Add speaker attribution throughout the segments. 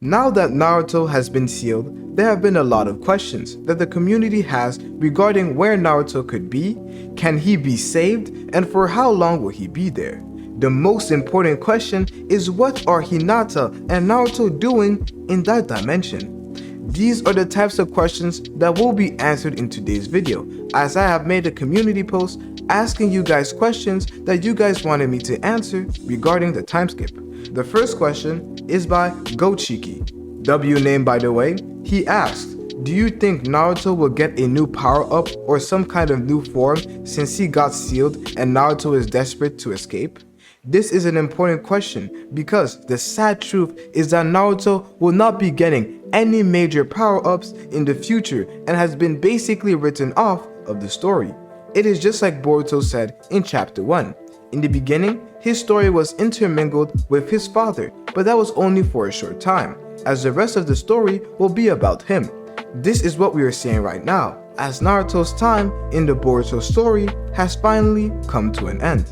Speaker 1: Now that Naruto has been sealed, there have been a lot of questions that the community has regarding where Naruto could be, can he be saved, and for how long will he be there. The most important question is, what are Hinata and Naruto doing in that dimension? These are the types of questions that will be answered in today's video, as I have made a community post asking you guys questions that you guys wanted me to answer regarding the time skip. The first question is by Gochiki, W name by the way. He asked, do you think Naruto will get a new power-up or some kind of new form since he got sealed and Naruto is desperate to escape? This is an important question because the sad truth is that Naruto will not be getting any major power-ups in the future and has been basically written off of the story. It is just like Boruto said in chapter 1. In the beginning, his story was intermingled with his father, but that was only for a short time, as the rest of the story will be about him. This is what we are seeing right now, as Naruto's time in the Boruto story has finally come to an end.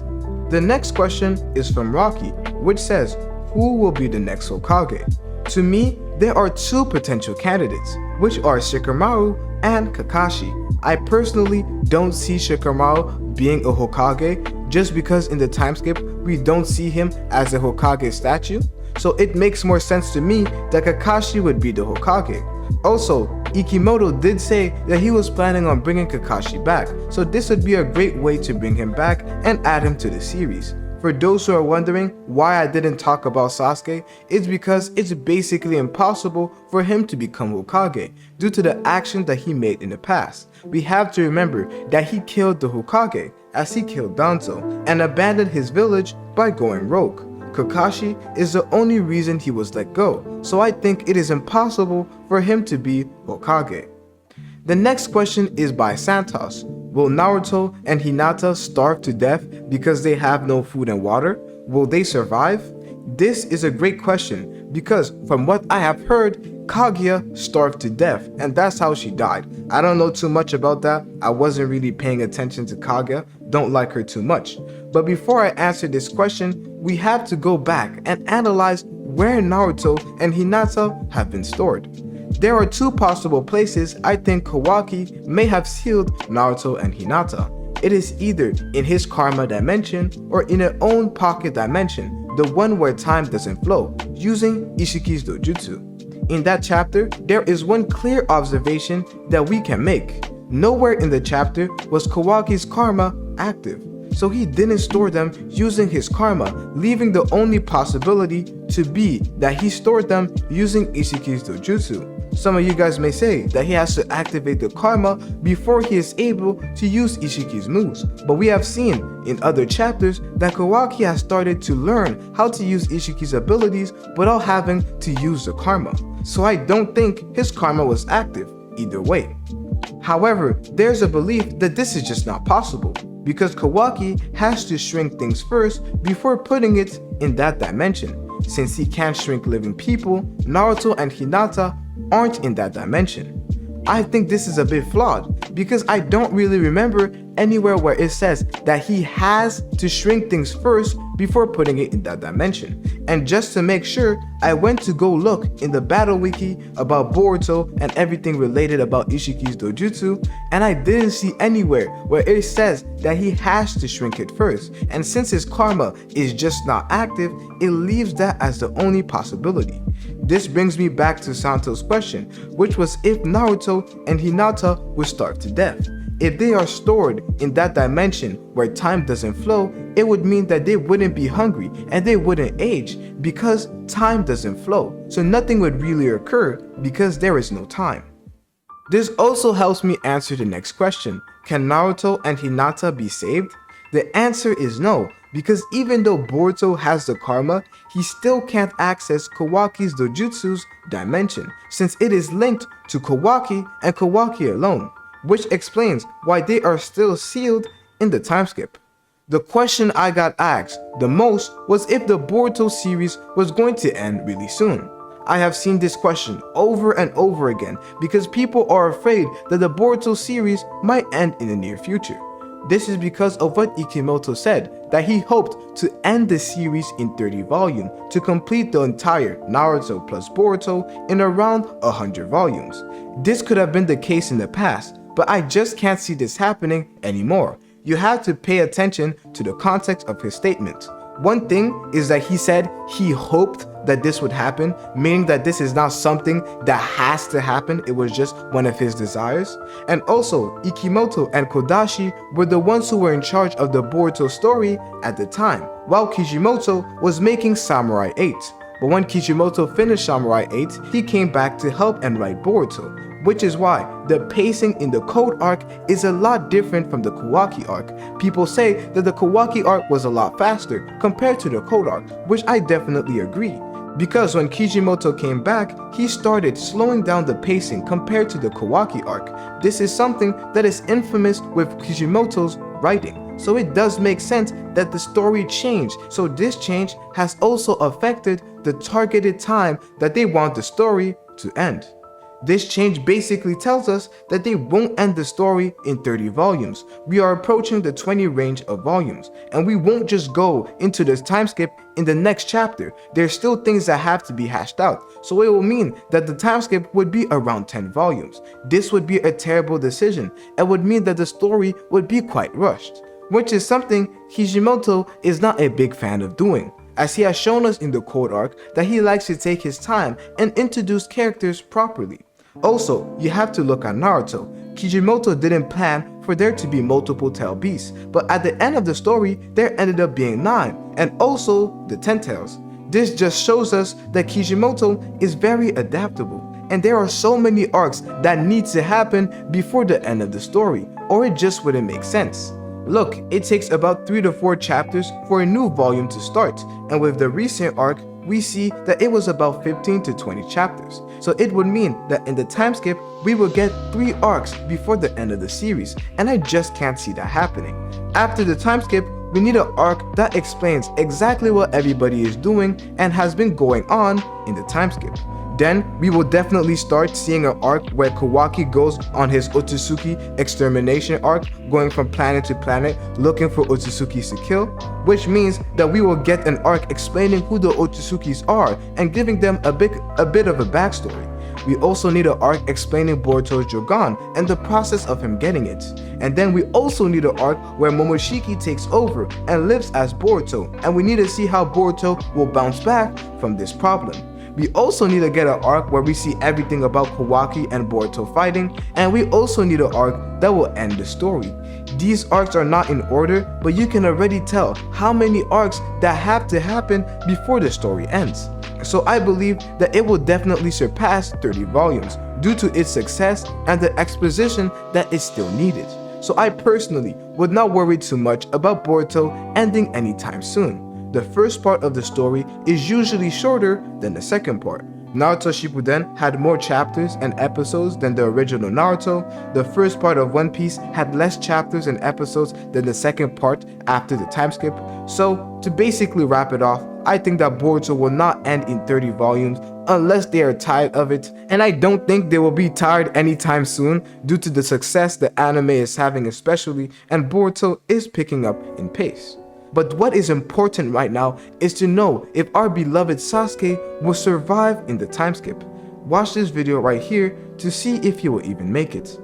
Speaker 1: The next question is from Rocky, which says, who will be the next Hokage? To me, there are two potential candidates, which are Shikamaru and Kakashi. I personally don't see Shikamaru being a Hokage just because in the time skip we don't see him as a Hokage statue, so it makes more sense to me that Kakashi would be the Hokage. Also, Ikimoto did say that he was planning on bringing Kakashi back, so this would be a great way to bring him back and add him to the series. For those who are wondering why I didn't talk about Sasuke, it's because it's basically impossible for him to become Hokage due to the action that he made in the past. We have to remember that he killed the Hokage as he killed Danzo and abandoned his village by going rogue. Kakashi is the only reason he was let go, so I think it is impossible for him to be Hokage. The next question is by Santos. Will Naruto and Hinata starve to death because they have no food and water? Will they survive? This is a great question because from what I have heard, Kaguya starved to death and that's how she died. I don't know too much about that. I wasn't really paying attention to Kaguya, don't like her too much. But before I answer this question, we have to go back and analyze where Naruto and Hinata have been stored. There are two possible places I think Kawaki may have sealed Naruto and Hinata. It is either in his karma dimension or in her own pocket dimension, the one where time doesn't flow, using Ishiki's dojutsu. In that chapter, there is one clear observation that we can make. Nowhere in the chapter was Kawaki's karma active, so he didn't store them using his karma, leaving the only possibility to be that he stored them using Ishiki's dojutsu. Some of you guys may say that he has to activate the karma before he is able to use Ishiki's moves, but we have seen in other chapters that Kawaki has started to learn how to use Ishiki's abilities without having to use the karma. So I don't think his karma was active either way. However, there's a belief that this is just not possible, because Kawaki has to shrink things first before putting it in that dimension. Since he can't shrink living people, Naruto and Hinata aren't in that dimension. I think this is a bit flawed because I don't really remember anywhere where it says that he has to shrink things first before putting it in that dimension. And just to make sure, I went to go look in the battle wiki about Boruto and everything related about Ishiki's dojutsu, and I didn't see anywhere where it says that he has to shrink it first. And since his karma is just not active, it leaves that as the only possibility. This brings me back to Santos' question, which was if Naruto and Hinata would starve to death. If they are stored in that dimension where time doesn't flow, it would mean that they wouldn't be hungry and they wouldn't age because time doesn't flow. So nothing would really occur because there is no time. This also helps me answer the next question. Can Naruto and Hinata be saved? The answer is no, because even though Boruto has the karma, he still can't access Kawaki's dojutsu's dimension since it is linked to Kawaki and Kawaki alone, which explains why they are still sealed in the time skip. The question I got asked the most was if the Boruto series was going to end really soon. I have seen this question over and over again because people are afraid that the Boruto series might end in the near future. This is because of what Ikimoto said, that he hoped to end the series in 30 volumes to complete the entire Naruto plus Boruto in around 100 volumes. This could have been the case in the past, but I just can't see this happening anymore. You have to pay attention to the context of his statement. One thing is that he said he hoped that this would happen, meaning that this is not something that has to happen, it was just one of his desires. And also, Ikimoto and Kodashi were the ones who were in charge of the Boruto story at the time, while Kishimoto was making Samurai 8. But when Kishimoto finished Samurai 8, he came back to help and write Boruto, which is why the pacing in the Code arc is a lot different from the Kawaki arc. People say that the Kawaki arc was a lot faster compared to the Code arc, which I definitely agree. Because when Kishimoto came back, he started slowing down the pacing compared to the Kawaki arc. This is something that is infamous with Kishimoto's writing. So it does make sense that the story changed. So this change has also affected the targeted time that they want the story to end. This change basically tells us that they won't end the story in 30 volumes. We are approaching the 20 range of volumes, and we won't just go into this time skip in the next chapter. There's still things that have to be hashed out, so it will mean that the time skip would be around 10 volumes. This would be a terrible decision, and would mean that the story would be quite rushed, which is something Kishimoto is not a big fan of doing, as he has shown us in the Code arc that he likes to take his time and introduce characters properly. Also, you have to look at Naruto. Kishimoto didn't plan for there to be multiple tail beasts, but at the end of the story, there ended up being 9, and also the 10 tails. This just shows us that Kishimoto is very adaptable, and there are so many arcs that need to happen before the end of the story, or it just wouldn't make sense. Look, it takes about 3 to 4 chapters for a new volume to start, and with the recent arc, we see that it was about 15 to 20 chapters. So it would mean that in the time skip, we will get 3 arcs before the end of the series, and I just can't see that happening. After the time skip, we need an arc that explains exactly what everybody is doing and has been going on in the time skip. Then we will definitely start seeing an arc where Kawaki goes on his Otsutsuki extermination arc, going from planet to planet looking for Otsutsukis to kill, which means that we will get an arc explaining who the Otsutsukis are and giving them a bit of a backstory. We also need an arc explaining Boruto's Jogan and the process of him getting it. And then we also need an arc where Momoshiki takes over and lives as Boruto, and we need to see how Boruto will bounce back from this problem. We also need to get an arc where we see everything about Kawaki and Boruto fighting, and we also need an arc that will end the story. These arcs are not in order, but you can already tell how many arcs that have to happen before the story ends. So I believe that it will definitely surpass 30 volumes due to its success and the exposition that is still needed. So I personally would not worry too much about Boruto ending anytime soon. The first part of the story is usually shorter than the second part. Naruto Shippuden had more chapters and episodes than the original Naruto. The first part of One Piece had less chapters and episodes than the second part after the time skip. So, to basically wrap it off, I think that Boruto will not end in 30 volumes unless they are tired of it, and I don't think they will be tired anytime soon due to the success the anime is having especially, and Boruto is picking up in pace. But what is important right now is to know if our beloved Sasuke will survive in the time skip. Watch this video right here to see if he will even make it.